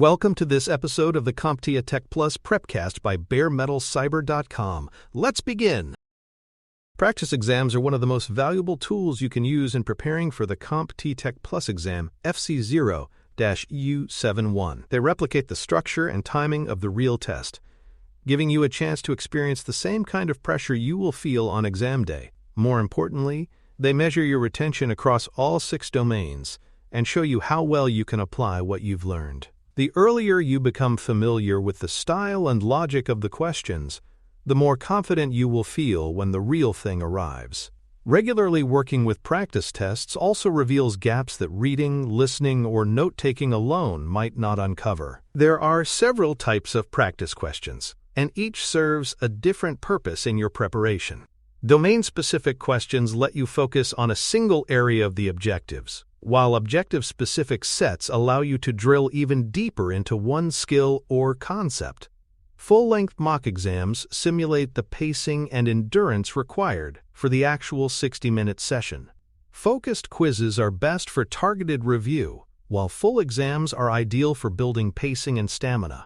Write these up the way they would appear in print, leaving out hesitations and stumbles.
Welcome to this episode of the CompTIA Tech Plus Prepcast by baremetalcyber.com. Let's begin. Practice exams are one of the most valuable tools you can use in preparing for the CompTIA Tech Plus exam FC0-U71. They replicate the structure and timing of the real test, giving you a chance to experience the same kind of pressure you will feel on exam day. More importantly, they measure your retention across all 6 domains and show you how well you can apply what you've learned. The earlier you become familiar with the style and logic of the questions, the more confident you will feel when the real thing arrives. Regularly working with practice tests also reveals gaps that reading, listening, or note-taking alone might not uncover. There are several types of practice questions, and each serves a different purpose in your preparation. Domain-specific questions let you focus on a single area of the objectives, while objective-specific sets allow you to drill even deeper into one skill or concept. Full-length mock exams simulate the pacing and endurance required for the actual 60-minute session. Focused quizzes are best for targeted review, while full exams are ideal for building pacing and stamina.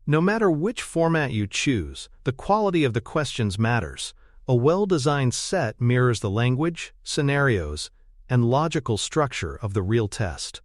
No matter which format you choose, the quality of the questions matters. A well-designed set mirrors the language, scenarios, and logical structure of the real test.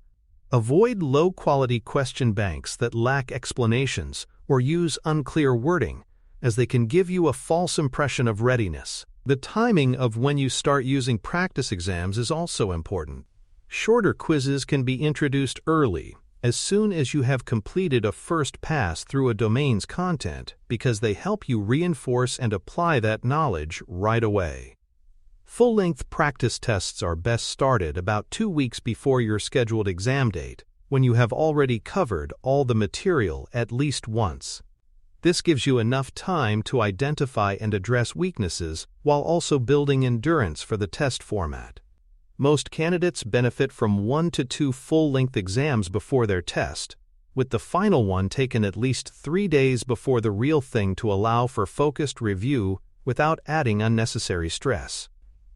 Avoid low-quality question banks that lack explanations or use unclear wording, as they can give you a false impression of readiness. The timing of when you start using practice exams is also important. Shorter quizzes can be introduced early, as soon as you have completed a first pass through a domain's content, because they help you reinforce and apply that knowledge right away. Full-length practice tests are best started about 2 weeks before your scheduled exam date, when you have already covered all the material at least once. This gives you enough time to identify and address weaknesses while also building endurance for the test format. Most candidates benefit from 1 to 2 full-length exams before their test, with the final one taken at least 3 days before the real thing to allow for focused review without adding unnecessary stress.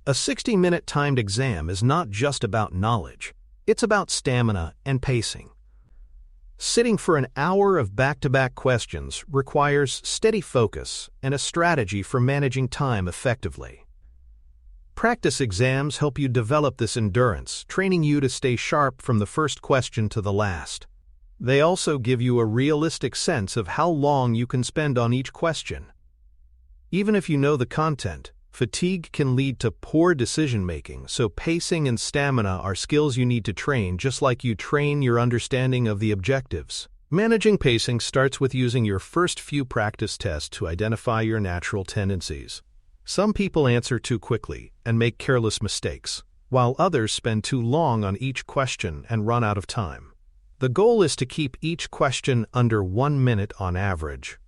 A 60-minute timed exam is not just about knowledge, it's about stamina and pacing. Sitting for an hour of back-to-back questions requires steady focus and a strategy for managing time effectively. Practice exams help you develop this endurance, training you to stay sharp from the first question to the last. They also give you a realistic sense of how long you can spend on each question. Even if you know the content, fatigue can lead to poor decision-making, so pacing and stamina are skills you need to train just like you train your understanding of the objectives. Managing pacing starts with using your first few practice tests to identify your natural tendencies. Some people answer too quickly and make careless mistakes, while others spend too long on each question and run out of time. The goal is to keep each question under 1 minute on average,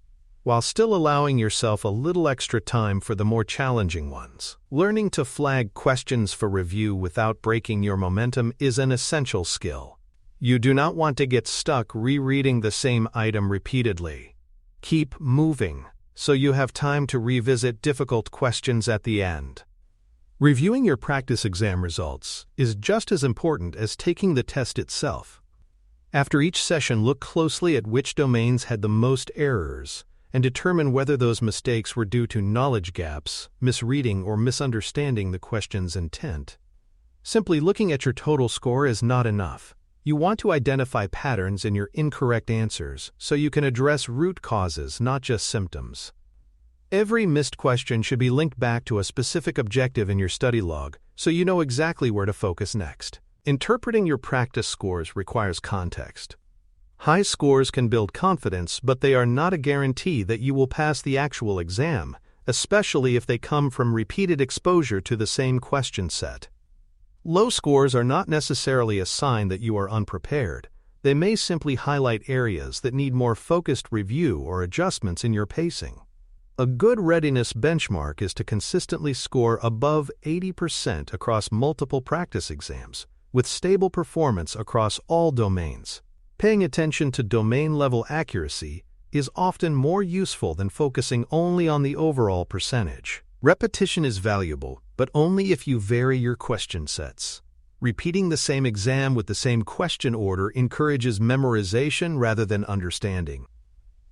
while still allowing yourself a little extra time for the more challenging ones. Learning to flag questions for review without breaking your momentum is an essential skill. You do not want to get stuck rereading the same item repeatedly. Keep moving, so you have time to revisit difficult questions at the end. Reviewing your practice exam results is just as important as taking the test itself. After each session, look closely at which domains had the most errors, and determine whether those mistakes were due to knowledge gaps, misreading, or misunderstanding the question's intent. Simply looking at your total score is not enough. You want to identify patterns in your incorrect answers so you can address root causes, not just symptoms. Every missed question should be linked back to a specific objective in your study log so you know exactly where to focus next. Interpreting your practice scores requires context. High scores can build confidence, but they are not a guarantee that you will pass the actual exam, especially if they come from repeated exposure to the same question set. Low scores are not necessarily a sign that you are unprepared. They may simply highlight areas that need more focused review or adjustments in your pacing. A good readiness benchmark is to consistently score above 80% across multiple practice exams, with stable performance across all domains. Paying attention to domain-level accuracy is often more useful than focusing only on the overall percentage. Repetition is valuable, but only if you vary your question sets. Repeating the same exam with the same question order encourages memorization rather than understanding.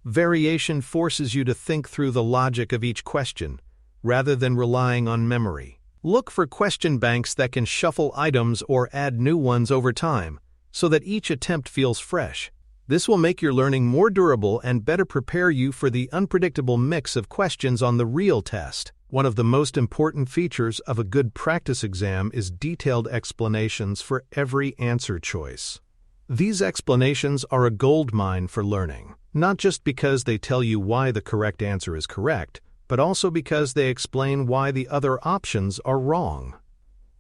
Variation forces you to think through the logic of each question, rather than relying on memory. Look for question banks that can shuffle items or add new ones over time, so that each attempt feels fresh. This will make your learning more durable and better prepare you for the unpredictable mix of questions on the real test. One of the most important features of a good practice exam is detailed explanations for every answer choice. These explanations are a goldmine for learning, not just because they tell you why the correct answer is correct, but also because they explain why the other options are wrong.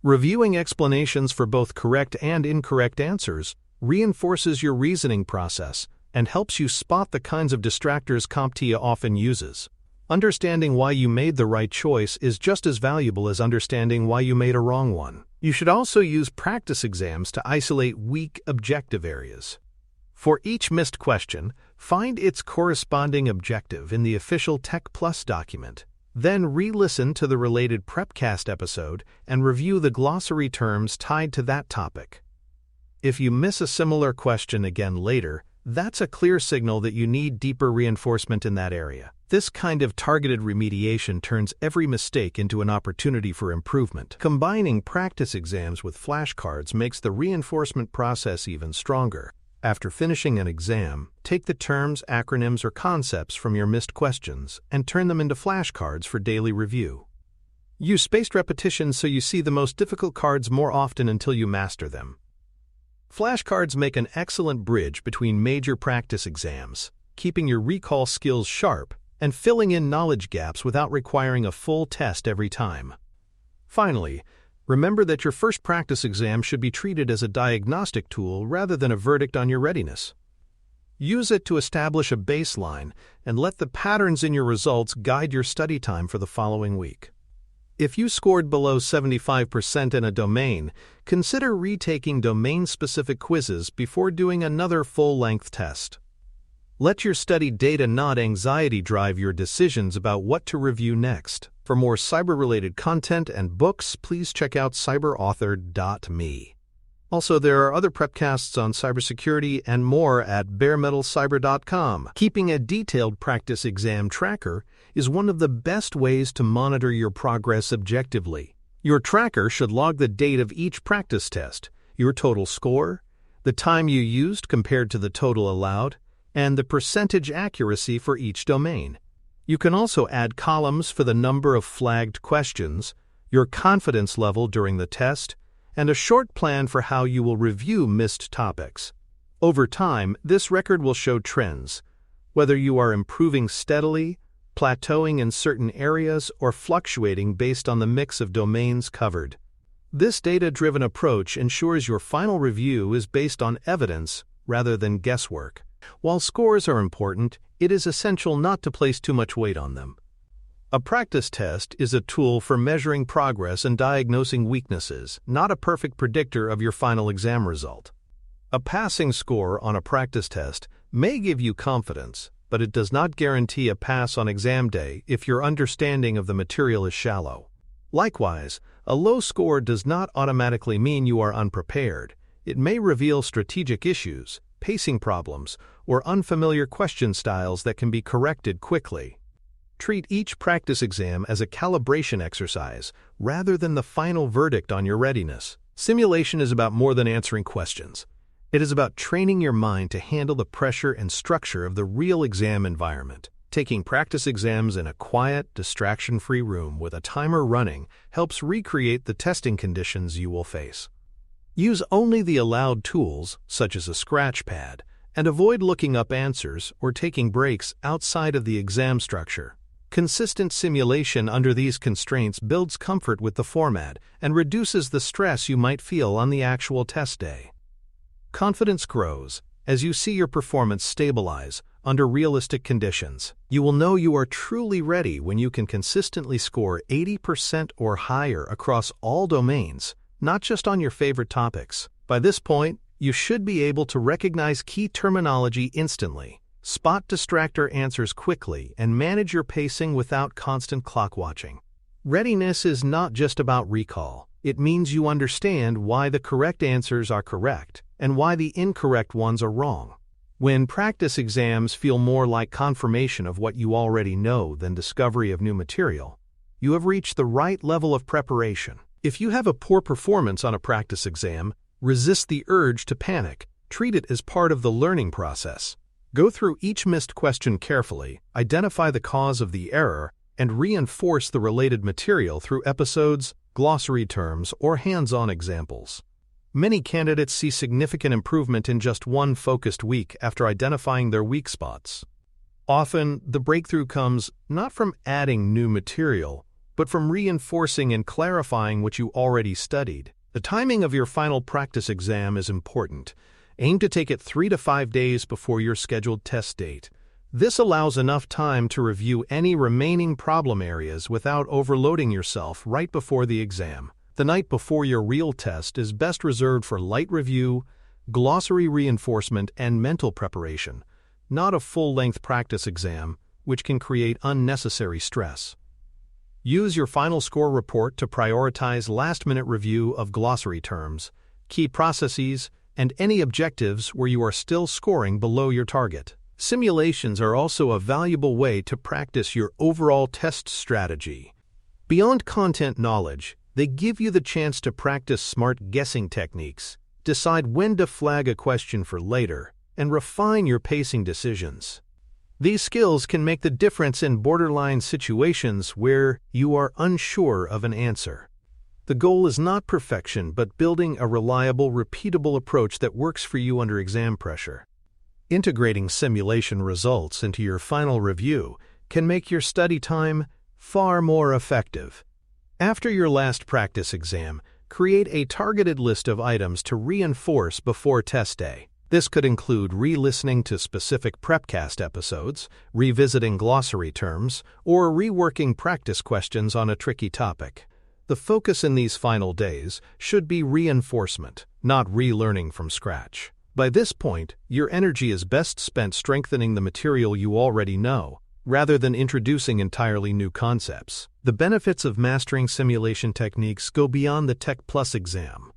Reviewing explanations for both correct and incorrect answers reinforces your reasoning process and helps you spot the kinds of distractors CompTIA often uses. Understanding why you made the right choice is just as valuable as understanding why you made a wrong one. You should also use practice exams to isolate weak objective areas. For each missed question, find its corresponding objective in the official Tech Plus document. Then re-listen to the related prepcast episode and review the glossary terms tied to that topic. If you miss a similar question again later, that's a clear signal that you need deeper reinforcement in that area. This kind of targeted remediation turns every mistake into an opportunity for improvement. Combining practice exams with flashcards makes the reinforcement process even stronger. After finishing an exam, take the terms, acronyms, or concepts from your missed questions and turn them into flashcards for daily review. Use spaced repetition so you see the most difficult cards more often until you master them. Flashcards make an excellent bridge between major practice exams, keeping your recall skills sharp and filling in knowledge gaps without requiring a full test every time. Finally, remember that your first practice exam should be treated as a diagnostic tool rather than a verdict on your readiness. Use it to establish a baseline and let the patterns in your results guide your study time for the following week. If you scored below 75% in a domain, consider retaking domain-specific quizzes before doing another full-length test. Let your study data, not anxiety, drive your decisions about what to review next. For more cyber-related content and books, please check out cyberauthor.me. Also, there are other prepcasts on cybersecurity and more at baremetalcyber.com. Keeping a detailed practice exam tracker is one of the best ways to monitor your progress objectively. Your tracker should log the date of each practice test, your total score, the time you used compared to the total allowed, and the percentage accuracy for each domain. You can also add columns for the number of flagged questions, your confidence level during the test, and a short plan for how you will review missed topics. Over time, this record will show trends, whether you are improving steadily, plateauing in certain areas, or fluctuating based on the mix of domains covered. This data-driven approach ensures your final review is based on evidence rather than guesswork. While scores are important, it is essential not to place too much weight on them. A practice test is a tool for measuring progress and diagnosing weaknesses, not a perfect predictor of your final exam result. A passing score on a practice test may give you confidence, but it does not guarantee a pass on exam day if your understanding of the material is shallow. Likewise, a low score does not automatically mean you are unprepared. It may reveal strategic issues, pacing problems, or unfamiliar question styles that can be corrected quickly. Treat each practice exam as a calibration exercise rather than the final verdict on your readiness. Simulation is about more than answering questions. It is about training your mind to handle the pressure and structure of the real exam environment. Taking practice exams in a quiet, distraction-free room with a timer running helps recreate the testing conditions you will face. Use only the allowed tools, such as a scratch pad, and avoid looking up answers or taking breaks outside of the exam structure. Consistent simulation under these constraints builds comfort with the format and reduces the stress you might feel on the actual test day. Confidence grows as you see your performance stabilize under realistic conditions. You will know you are truly ready when you can consistently score 80% or higher across all domains, not just on your favorite topics. By this point, you should be able to recognize key terminology instantly, spot distractor answers quickly, and manage your pacing without constant clock watching. Readiness is not just about recall. It means you understand why the correct answers are correct and why the incorrect ones are wrong. When practice exams feel more like confirmation of what you already know than discovery of new material, you have reached the right level of preparation. If you have a poor performance on a practice exam, resist the urge to panic. Treat it as part of the learning process. Go through each missed question carefully, identify the cause of the error, and reinforce the related material through episodes, glossary terms, or hands-on examples. Many candidates see significant improvement in just one focused week after identifying their weak spots. Often, the breakthrough comes not from adding new material, but from reinforcing and clarifying what you already studied. The timing of your final practice exam is important. Aim to take it 3 to 5 days before your scheduled test date. This allows enough time to review any remaining problem areas without overloading yourself right before the exam. The night before your real test is best reserved for light review, glossary reinforcement, and mental preparation, not a full-length practice exam, which can create unnecessary stress. Use your final score report to prioritize last-minute review of glossary terms, key processes, and any objectives where you are still scoring below your target. Simulations are also a valuable way to practice your overall test strategy. Beyond content knowledge, they give you the chance to practice smart guessing techniques, decide when to flag a question for later, and refine your pacing decisions. These skills can make the difference in borderline situations where you are unsure of an answer. The goal is not perfection, but building a reliable, repeatable approach that works for you under exam pressure. Integrating simulation results into your final review can make your study time far more effective. After your last practice exam, create a targeted list of items to reinforce before test day. This could include re-listening to specific prepcast episodes, revisiting glossary terms, or reworking practice questions on a tricky topic. The focus in these final days should be reinforcement, not relearning from scratch. By this point, your energy is best spent strengthening the material you already know, rather than introducing entirely new concepts. The benefits of mastering simulation techniques go beyond the Tech Plus exam.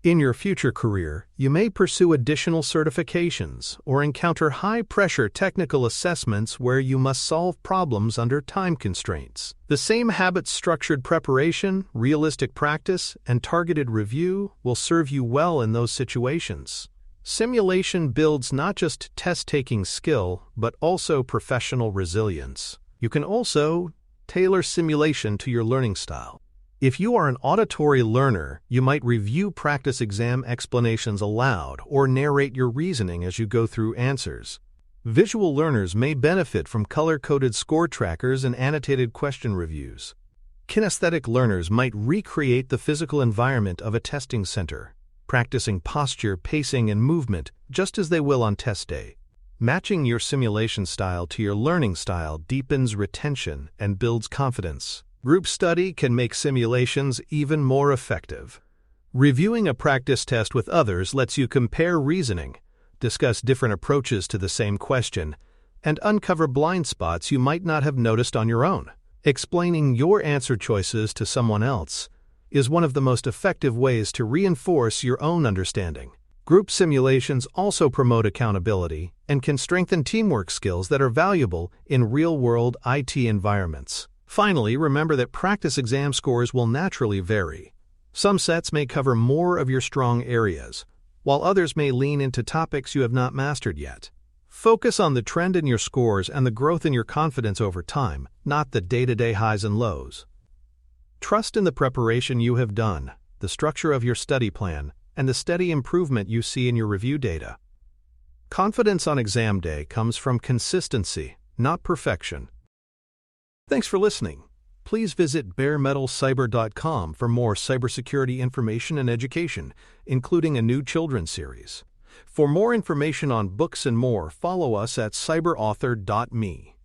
In your future career, you may pursue additional certifications or encounter high-pressure technical assessments where you must solve problems under time constraints. The same habit-structured preparation, realistic practice, and targeted review will serve you well in those situations. Simulation builds not just test-taking skill, but also professional resilience. You can also tailor simulation to your learning style. If you are an auditory learner, you might review practice exam explanations aloud or narrate your reasoning as you go through answers. Visual learners may benefit from color-coded score trackers and annotated question reviews. Kinesthetic learners might recreate the physical environment of a testing center, practicing posture, pacing, and movement just as they will on test day. Matching your simulation style to your learning style deepens retention and builds confidence. Group study can make simulations even more effective. Reviewing a practice test with others lets you compare reasoning, discuss different approaches to the same question, and uncover blind spots you might not have noticed on your own. Explaining your answer choices to someone else is one of the most effective ways to reinforce your own understanding. Group simulations also promote accountability and can strengthen teamwork skills that are valuable in real-world IT environments. Finally, remember that practice exam scores will naturally vary. Some sets may cover more of your strong areas, while others may lean into topics you have not mastered yet. Focus on the trend in your scores and the growth in your confidence over time, not the day-to-day highs and lows. Trust in the preparation you have done, the structure of your study plan, and the steady improvement you see in your review data. Confidence on exam day comes from consistency, not perfection. Thanks for listening. Please visit baremetalcyber.com for more cybersecurity information and education, including a new children's series. For more information on books and more, follow us at cyberauthor.me.